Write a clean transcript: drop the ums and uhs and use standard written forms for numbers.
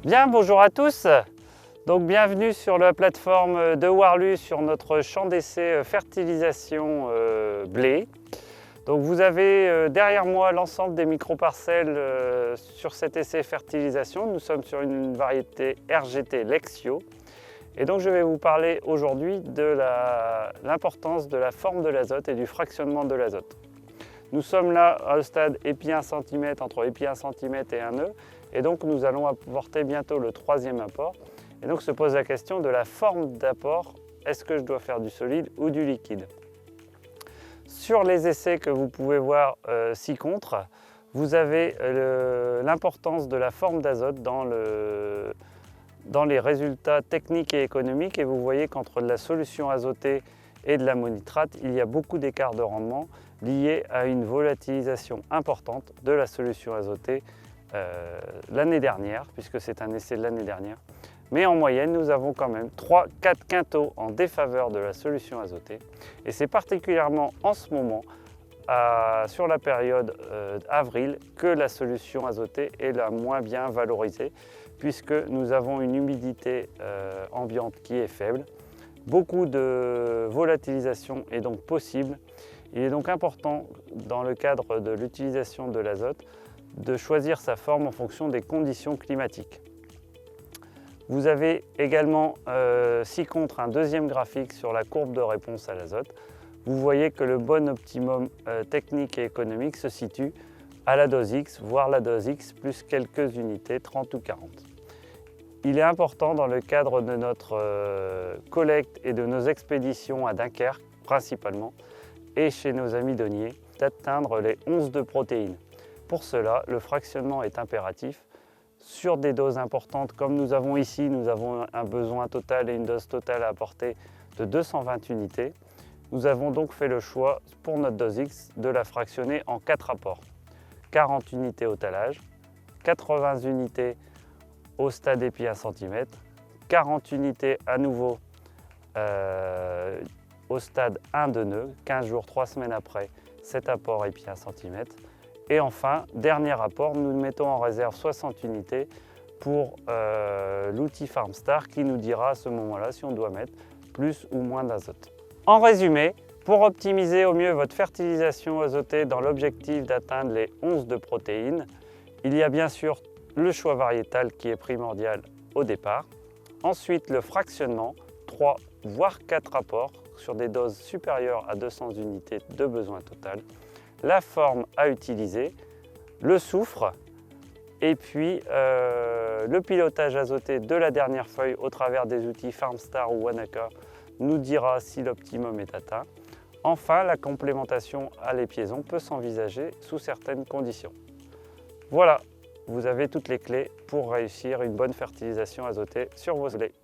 Bien, bonjour à tous. Donc bienvenue sur la plateforme de Warlu sur notre champ d'essai fertilisation blé. Donc vous avez derrière moi l'ensemble des micro-parcelles sur cet essai fertilisation. Nous sommes sur une variété RGT Lexio. Et donc je vais vous parler aujourd'hui de l'importance de la forme de l'azote et du fractionnement de l'azote. Nous sommes là au stade épi 1 cm, entre épi 1 cm et 1 nœud. Et donc nous allons apporter bientôt le troisième apport. Et donc se pose la question de la forme d'apport. Est-ce que je dois faire du solide ou du liquide? Sur les essais que vous pouvez voir ci-contre, vous avez l'importance de la forme d'azote dans les résultats techniques et économiques. Et vous voyez qu'entre de la solution azotée et de l'ammonitrate, il y a beaucoup d'écarts de rendement liés à une volatilisation importante de la solution azotée l'année dernière, puisque c'est un essai de l'année dernière. Mais en moyenne, nous avons quand même 3-4 quintaux en défaveur de la solution azotée. Et c'est particulièrement en ce moment, sur la période avril, que la solution azotée est la moins bien valorisée, puisque nous avons une humidité ambiante qui est faible. Beaucoup de volatilisation est donc possible. Il est donc important, dans le cadre de l'utilisation de l'azote, de choisir sa forme en fonction des conditions climatiques. Vous avez également ci-contre un deuxième graphique sur la courbe de réponse à l'azote. Vous voyez que le bon optimum technique et économique se situe à la dose X, voire la dose X plus quelques unités, 30 ou 40. Il est important dans le cadre de notre collecte et de nos expéditions à Dunkerque principalement, et chez nos amis douaniers, d'atteindre les 11 de protéines. Pour cela, le fractionnement est impératif. Sur des doses importantes, comme nous avons ici, nous avons un besoin total et une dose totale à apporter de 220 unités. Nous avons donc fait le choix, pour notre dose X, de la fractionner en 4 apports. 40 unités au talage, 80 unités au stade épi 1 cm, 40 unités à nouveau au stade 1 de nœud, 15 jours, 3 semaines après cet apport épi 1 cm. Et enfin, dernier apport, nous mettons en réserve 60 unités pour l'outil FarmStar qui nous dira à ce moment-là si on doit mettre plus ou moins d'azote. En résumé, pour optimiser au mieux votre fertilisation azotée dans l'objectif d'atteindre les 11 de protéines, il y a bien sûr le choix variétal qui est primordial au départ. Ensuite, le fractionnement, 3 voire 4 apports sur des doses supérieures à 200 unités de besoin total. La forme à utiliser, le soufre et puis le pilotage azoté de la dernière feuille au travers des outils FarmStar ou Wanaka nous dira si l'optimum est atteint. Enfin, la complémentation à l'épiaison peut s'envisager sous certaines conditions. Voilà, vous avez toutes les clés pour réussir une bonne fertilisation azotée sur vos blés.